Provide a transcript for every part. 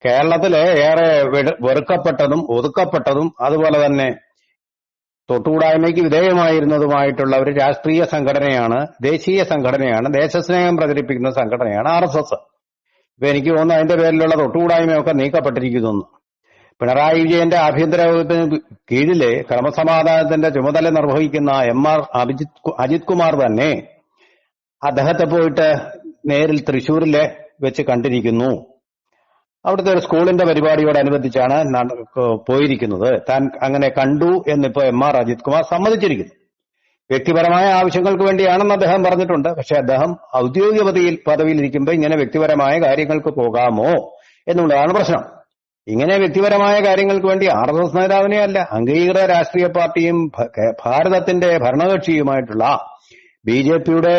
കേരളത്തിലെ ഏറെ വെറുക്കപ്പെട്ടതും ഒതുക്കപ്പെട്ടതും അതുപോലെ തന്നെ തൊട്ടുകൂടായ്മയ്ക്ക് വിധേയമായിരുന്നതുമായിട്ടുള്ള ഒരു രാഷ്ട്രീയ സംഘടനയാണ്, ദേശീയ സംഘടനയാണ്, ദേശസ്നേഹം പ്രചരിപ്പിക്കുന്ന സംഘടനയാണ് RSS. ഇപ്പൊ എനിക്ക് തോന്നുന്നു അതിന്റെ പേരിലുള്ള തൊട്ടുകൂടായ്മയൊക്കെ നീക്കപ്പെട്ടിരിക്കുന്നു. പിണറായി വിജയന്റെ ആഭ്യന്തര വകുപ്പിന് കീഴിലെ ക്രമസമാധാനത്തിന്റെ ചുമതല നിർവഹിക്കുന്ന അജിത് കുമാർ തന്നെ അദ്ദേഹത്തെ പോയിട്ട് നേരിൽ തൃശ്ശൂരിലെ വെച്ച് കണ്ടിരിക്കുന്നു. അവിടുത്തെ ഒരു സ്കൂളിന്റെ പരിപാടിയോടനുബന്ധിച്ചാണ് പോയിരിക്കുന്നത്. താൻ അങ്ങനെ കണ്ടു എന്നിപ്പോ അജിത് കുമാർ സമ്മതിച്ചിരിക്കുന്നു. വ്യക്തിപരമായ ആവശ്യങ്ങൾക്ക് വേണ്ടിയാണെന്ന് അദ്ദേഹം പറഞ്ഞിട്ടുണ്ട്. പക്ഷെ അദ്ദേഹം ഔദ്യോഗിക പദവിയിൽ ഇരിക്കുമ്പോൾ ഇങ്ങനെ വ്യക്തിപരമായ കാര്യങ്ങൾക്ക് പോകാമോ എന്നുള്ളതാണ് പ്രശ്നം. ഇങ്ങനെ വ്യക്തിപരമായ കാര്യങ്ങൾക്ക് വേണ്ടി RSS നേതാവിനെ അല്ല, അംഗീകൃത രാഷ്ട്രീയ പാർട്ടിയും ഭാരതത്തിന്റെ ഭരണകക്ഷിയുമായിട്ടുള്ള BJPയുടെ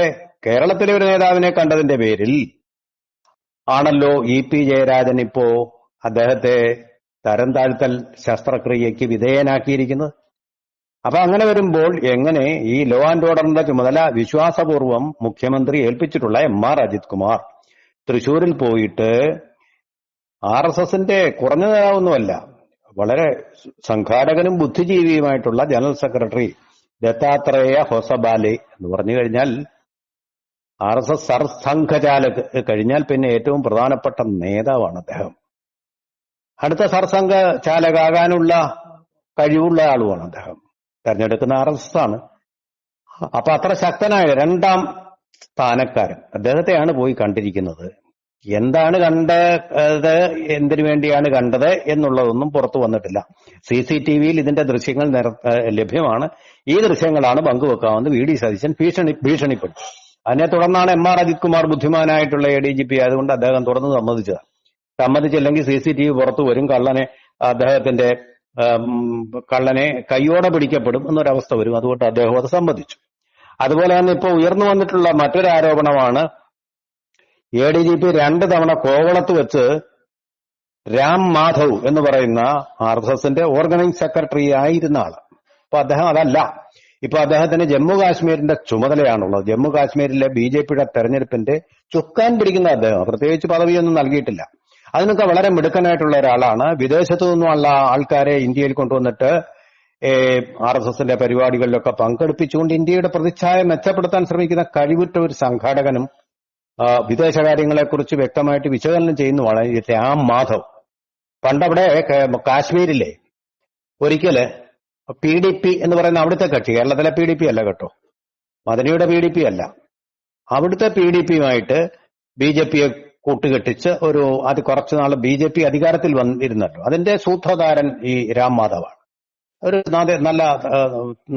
കേരളത്തിലെ ഒരു നേതാവിനെ കണ്ടതിന്റെ പേരിൽ ആണല്ലോ EP ജയരാജൻ ഇപ്പോ അദ്ദേഹത്തെ തരം താഴ്ത്തൽ ശസ്ത്രക്രിയയ്ക്ക് വിധേയനാക്കിയിരിക്കുന്നത്. അപ്പൊ അങ്ങനെ വരുമ്പോൾ എങ്ങനെ ഈ ലോ ആൻഡ് ഓർഡറിന്റെ ചുമതല വിശ്വാസപൂർവം മുഖ്യമന്ത്രി ഏൽപ്പിച്ചിട്ടുള്ള അജിത് കുമാർ തൃശൂരിൽ പോയിട്ട് RSSന്റെ കുറഞ്ഞ നേതാവൊന്നുമല്ല, വളരെ സംഘാടകനും ബുദ്ധിജീവിയുമായിട്ടുള്ള ജനറൽ സെക്രട്ടറി ദത്താത്രേയ ഹൊസബാലെ എന്ന് പറഞ്ഞു കഴിഞ്ഞാൽ RSS സർസംഘചാലക് കഴിഞ്ഞാൽ പിന്നെ ഏറ്റവും പ്രധാനപ്പെട്ട നേതാവാണ് അദ്ദേഹം. അടുത്ത സർസംഘചാലകാകാനുള്ള കഴിവുള്ള ആളുമാണ് അദ്ദേഹം. തെരഞ്ഞെടുക്കുന്ന RSS ആണ്. അപ്പൊ അത്ര ശക്തനായ രണ്ടാം സ്ഥാനക്കാരൻ അദ്ദേഹത്തെയാണ് പോയി കണ്ടിരിക്കുന്നത്. എന്താണ് കണ്ടത്, എന്തിനു വേണ്ടിയാണ് കണ്ടത് എന്നുള്ളതൊന്നും പുറത്തു വന്നിട്ടില്ല. CCTVയിൽ ഇതിന്റെ ദൃശ്യങ്ങൾ ലഭ്യമാണ്. ഈ ദൃശ്യങ്ങളാണ് പങ്കുവെക്കാമെന്ന് VD സതീശൻ ഭീഷണിപ്പെട്ടു. അതിനെ തുടർന്നാണ് അജിത് കുമാർ ബുദ്ധിമാനായിട്ടുള്ള ADGP ആയതുകൊണ്ട് അദ്ദേഹം തുറന്ന് സമ്മതിച്ചതാണ്. സമ്മതിച്ചില്ലെങ്കിൽ CCTV പുറത്തു വരും, അദ്ദേഹത്തിന്റെ കള്ളനെ കയ്യോടെ പിടിക്കപ്പെടും എന്നൊരവസ്ഥ വരും. അതുകൊണ്ട് അദ്ദേഹം അത് സമ്മതിച്ചു. അതുപോലെ തന്നെ ഇപ്പോൾ ഉയർന്നു വന്നിട്ടുള്ള മറ്റൊരു ആരോപണമാണ് ADGP 2 തവണ കോവളത്ത് വെച്ച് രാം മാധവ് എന്ന് പറയുന്ന RSSന്റെ ഓർഗനൈസിംഗ് സെക്രട്ടറി ആയിരുന്ന ആള്. അപ്പൊ അദ്ദേഹം അതല്ല. ഇപ്പൊ അദ്ദേഹത്തിന് ജമ്മു കാശ്മീരിന്റെ ചുമതലയാണുള്ളത്. ജമ്മു കാശ്മീരിലെ BJPയുടെ തെരഞ്ഞെടുപ്പിന്റെ ചുക്കാൻ പിടിക്കുന്ന അദ്ദേഹം പ്രത്യേകിച്ച് പദവിയൊന്നും നൽകിയിട്ടില്ല. അതിനൊക്കെ വളരെ മിടുക്കനായിട്ടുള്ള ഒരാളാണ്. വിദേശത്തു നിന്നുള്ള ആൾക്കാരെ ഇന്ത്യയിൽ കൊണ്ടുവന്നിട്ട് RSSന്റെ പരിപാടികളിലൊക്കെ പങ്കെടുപ്പിച്ചുകൊണ്ട് ഇന്ത്യയുടെ പ്രതിച്ഛായ മെച്ചപ്പെടുത്താൻ ശ്രമിക്കുന്ന കഴിവുറ്റ ഒരു സംഘാടകനും വിദേശകാര്യങ്ങളെക്കുറിച്ച് വ്യക്തമായിട്ട് വിശകലനം ചെയ്യുന്നതാണ് രാം മാധവ്. പണ്ടവിടെ കാശ്മീരിലെ ഒരിക്കല് PDP എന്ന് പറയുന്ന അവിടുത്തെ കക്ഷി, കേരളത്തിലെ PDP അല്ല കേട്ടോ, മദനിയുടെ PDP അല്ല, അവിടുത്തെ PDPയുമായിട്ട് BJPയെ കൂട്ടുകെട്ടിച്ച് അത് കുറച്ചുനാൾ BJP അധികാരത്തിൽ വന്നിരുന്നല്ലോ. അതിന്റെ സൂത്രധാരൻ ഈ രാം മാധവാണ്. ഒരു നല്ല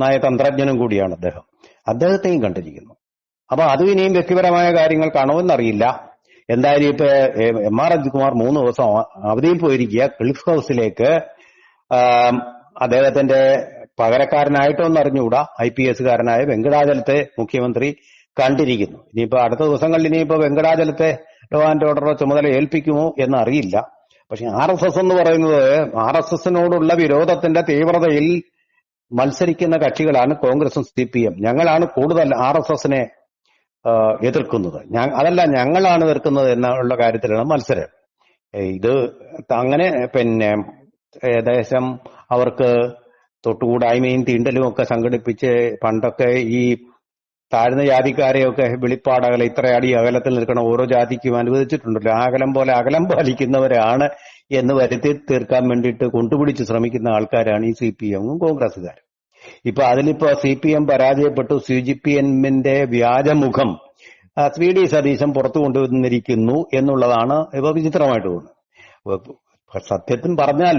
നയതന്ത്രജ്ഞനും കൂടിയാണ് അദ്ദേഹം. അദ്ദേഹത്തെയും കണ്ടിരിക്കുന്നു. അപ്പൊ അതും ഇനിയും വ്യക്തിപരമായ കാര്യങ്ങൾക്കാണോ എന്നറിയില്ല. എന്തായാലും ഇപ്പൊ അജിത് കുമാർ 3 ദിവസം അവധിയിൽ പോയിരിക്കുക. ക്ലിഫ് ഹൗസിലേക്ക് അദ്ദേഹത്തിന്റെ പകരക്കാരനായിട്ടൊന്നും അറിഞ്ഞുകൂടാ, IPSകാരനായ വെങ്കടാചലത്തെ മുഖ്യമന്ത്രി കണ്ടിരിക്കുന്നു. ഇനിയിപ്പോ അടുത്ത ദിവസങ്ങളിൽ ഇനിയിപ്പോ വെങ്കടാചലത്തെ ലോ ആൻഡ് ഓർഡർ ചുമതല ഏൽപ്പിക്കുമോ എന്നറിയില്ല. പക്ഷെ RSS എന്ന് പറയുന്നത് RSSനോടുള്ള വിരോധത്തിന്റെ തീവ്രതയിൽ മത്സരിക്കുന്ന കക്ഷികളാണ് കോൺഗ്രസും CPM. ഞങ്ങളാണ് കൂടുതൽ RSSനെ എതിർക്കുന്നത്, അതല്ല ഞങ്ങളാണ് എതിർക്കുന്നത് എന്നുള്ള കാര്യത്തിലാണ് മത്സരം. ഇത് അങ്ങനെ പിന്നെ ഏകദേശം അവർക്ക് തൊട്ടുകൂടായ്മയും തീണ്ടലും ഒക്കെ സംഘടിപ്പിച്ച് പണ്ടൊക്കെ ഈ താഴ്ന്ന ജാതിക്കാരെയൊക്കെ വെളിപ്പാടകല ഇത്ര അടി അകലത്തിൽ നിൽക്കണം ഓരോ ജാതിക്കും അനുവദിച്ചിട്ടുണ്ടല്ലോ. അകലം പോലെ അകലം പാലിക്കുന്നവരാണ് എന്ന് വരുത്തി തീർക്കാൻ വേണ്ടിയിട്ട് കൊണ്ടുപിടിച്ച് ശ്രമിക്കുന്ന ആൾക്കാരാണ് ഈ CPMഉം കോൺഗ്രസുകാരും. ഇപ്പൊ അതിലിപ്പോ CPM പരാജയപ്പെട്ടു. CPMന്റെ വ്യാജമുഖം VD സതീശൻ പുറത്തു കൊണ്ടുവന്നിരിക്കുന്നു എന്നുള്ളതാണ് ഇപ്പൊ വിചിത്രമായിട്ട് തോന്നുന്നത്. സത്യത്തിൽ പറഞ്ഞാൽ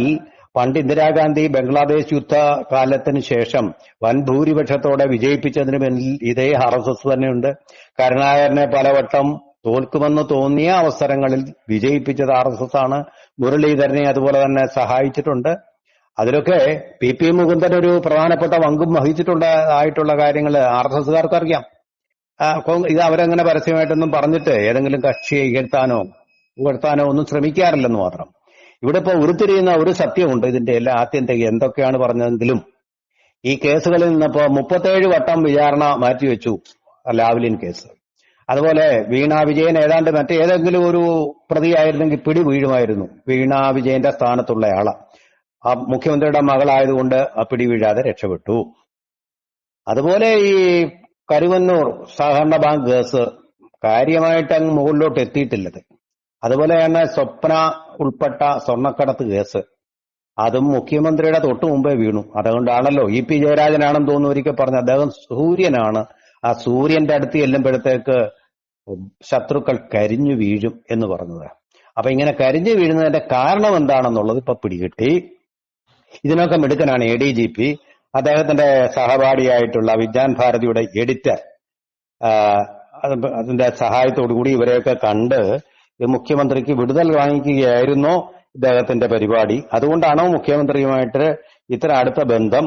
പണ്ട് ഇന്ദിരാഗാന്ധി ബംഗ്ലാദേശ് യുദ്ധകാലത്തിന് ശേഷം വൻ ഭൂരിപക്ഷത്തോടെ വിജയിപ്പിച്ചതിന് പിന്നിൽ ഇതേ RSS തന്നെയുണ്ട്. കരുണാകരനെ പലവട്ടം തോൽക്കുമെന്ന് തോന്നിയ അവസരങ്ങളിൽ വിജയിപ്പിച്ചത് RSS ആണ്. മുരളീധരനെ അതുപോലെ തന്നെ സഹായിച്ചിട്ടുണ്ട്. അതിലൊക്കെ PP മുകുന്ദൻ ഒരു പ്രധാനപ്പെട്ട പങ്കും വഹിച്ചിട്ടുണ്ടായിട്ടുള്ള കാര്യങ്ങൾ RSSകാർക്ക് അറിയാം. ഇത് അവരങ്ങനെ പരസ്യമായിട്ടൊന്നും പറഞ്ഞിട്ട് ഏതെങ്കിലും കക്ഷിയെ ഉയർത്താനോ ഒന്നും ശ്രമിക്കാറില്ലെന്ന് മാത്രം. ഇവിടെ ഇപ്പൊ ഉരുത്തിരിയുന്ന ഒരു സത്യമുണ്ട്. ഇതിന്റെ എല്ലാ ആത്യന്തിക എന്തൊക്കെയാണ് പറഞ്ഞതെങ്കിലും ഈ കേസുകളിൽ നിന്നിപ്പോ 37 വട്ടം വിചാരണ മാറ്റിവെച്ചു ലാവ്ലിൻ കേസ്. അതുപോലെ വീണ വിജയൻ ഏതാണ്ട് മറ്റേതെങ്കിലും ഒരു പ്രതിയായിരുന്നെങ്കിൽ പിടി വീഴുമായിരുന്നു. വീണ വിജയന്റെ സ്ഥാനത്തുള്ള ആള് ആ മുഖ്യമന്ത്രിയുടെ മകളായതുകൊണ്ട് ആ പിടി വീഴാതെ രക്ഷപ്പെട്ടു. അതുപോലെ ഈ കരുവന്നൂർ സഹകരണ ബാങ്ക് കേസ് കാര്യമായിട്ട് അങ്ങ് മുകളിലോട്ട് എത്തിയിട്ടില്ലത്. അതുപോലെയാണ് സ്വപ്ന ഉൾപ്പെട്ട സ്വർണ്ണക്കടത്ത് കേസ്, അതും മുഖ്യമന്ത്രിയുടെ തൊട്ടു മുമ്പേ വീണു. അതുകൊണ്ടാണല്ലോ ഇ.പി. ജയരാജനാണെന്ന് തോന്നുന്നു ഒരിക്കൽ പറഞ്ഞു അദ്ദേഹം സൂര്യനാണ്, ആ സൂര്യന്റെ അടുത്ത് ചെല്ലുമ്പോഴത്തേക്ക് ശത്രുക്കൾ കരിഞ്ഞു വീഴും എന്ന് പറഞ്ഞത്. അപ്പൊ ഇങ്ങനെ കരിഞ്ഞു വീഴുന്നതിന്റെ കാരണം എന്താണെന്നുള്ളത് ഇപ്പൊ പിടികിട്ടി. ഇതിനൊക്കെ മിടുക്കനാണ് ADGP. അദ്ദേഹത്തിന്റെ സഹപാഠിയായിട്ടുള്ള വിജ്ഞാൻ ഭാരതിയുടെ എഡിറ്റർ അതിന്റെ സഹായത്തോടുകൂടി ഇവരെയൊക്കെ കണ്ട് മുഖ്യമന്ത്രിക്ക് വിടുതൽ വാങ്ങിക്കുകയായിരുന്നു ഇദ്ദേഹത്തിന്റെ പരിപാടി. അതുകൊണ്ടാണോ മുഖ്യമന്ത്രിയുമായിട്ട് ഇത്ര അടുത്ത ബന്ധം?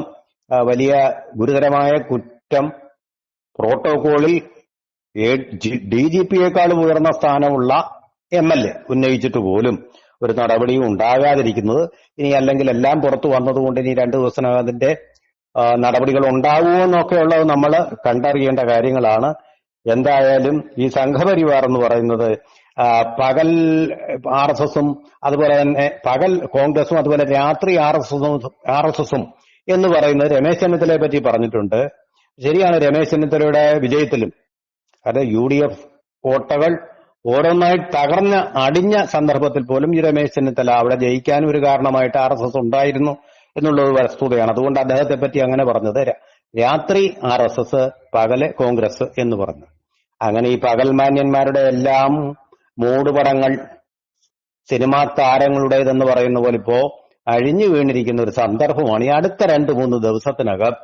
വലിയ ഗുരുതരമായ കുറ്റം പ്രോട്ടോകോളിൽ DGP-യേക്കാളും ഉയർന്ന സ്ഥാനമുള്ള MLA ഉന്നയിച്ചിട്ട് പോലും ഒരു നടപടിയും ഉണ്ടാകാതിരിക്കുന്നത്. ഇനി അല്ലെങ്കിൽ എല്ലാം പുറത്തു വന്നതുകൊണ്ട് ഇനി 2 ദിവസത്തിനകം അതിന്റെ നടപടികൾ ഉണ്ടാകുമോ എന്നൊക്കെ ഉള്ളത് നമ്മൾ കണ്ടറിയേണ്ട കാര്യങ്ങളാണ്. എന്തായാലും ഈ സംഘപരിവാർ എന്ന് പറയുന്നത് പകൽ RSSും അതുപോലെ തന്നെ പകൽ കോൺഗ്രസും അതുപോലെ രാത്രി RSSും എന്ന് പറയുന്നത് രമേശ് ചെന്നിത്തലയെ പറ്റി പറഞ്ഞിട്ടുണ്ട്. ശരിയാണ്, രമേശ് ചെന്നിത്തലയുടെ വിജയത്തിലും അത് UDF കോട്ടകൾ ഓരോന്നായി തകർന്ന് അടിഞ്ഞ സന്ദർഭത്തിൽ പോലും ഈ രമേശ് ചെന്നിത്തല അവിടെ ജയിക്കാനും ഒരു കാരണമായിട്ട് RSS ഉണ്ടായിരുന്നു എന്നുള്ളത് വസ്തുതയാണ്. അതുകൊണ്ട് അദ്ദേഹത്തെ പറ്റി അങ്ങനെ പറഞ്ഞത്. രാത്രി RSS, പകല് കോൺഗ്രസ് എന്ന് പറഞ്ഞു. അങ്ങനെ ഈ പകൽ മാന്യന്മാരുടെ എല്ലാം മൂടുപടങ്ങൾ സിനിമാ താരങ്ങളുടേതെന്ന് പറയുന്ന പോലെ ഇപ്പോ അഴിഞ്ഞു വീണിരിക്കുന്ന ഒരു സന്ദർഭമാണ്. ഈ അടുത്ത 2-3 ദിവസത്തിനകം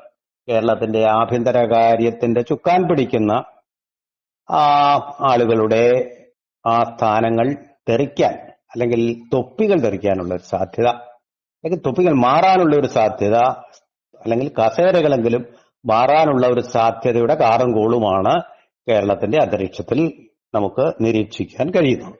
കേരളത്തിന്റെ ആഭ്യന്തര കാര്യത്തിന്റെ ചുക്കാൻ പിടിക്കുന്ന ആളുകളുടെ ആ സ്ഥാനങ്ങൾ തെറിക്കാൻ അല്ലെങ്കിൽ തൊപ്പികൾ തെറിക്കാനുള്ള ഒരു സാധ്യത, അല്ലെങ്കിൽ തൊപ്പികൾ മാറാനുള്ള ഒരു സാധ്യത, അല്ലെങ്കിൽ കസേരകളെങ്കിലും മാറാനുള്ള ഒരു സാധ്യതയുടെ കാറും കോളുമാണ് കേരളത്തിന്റെ അന്തരീക്ഷത്തിൽ നമുക്ക് നിരീക്ഷിക്കാൻ കഴിയുന്നത്.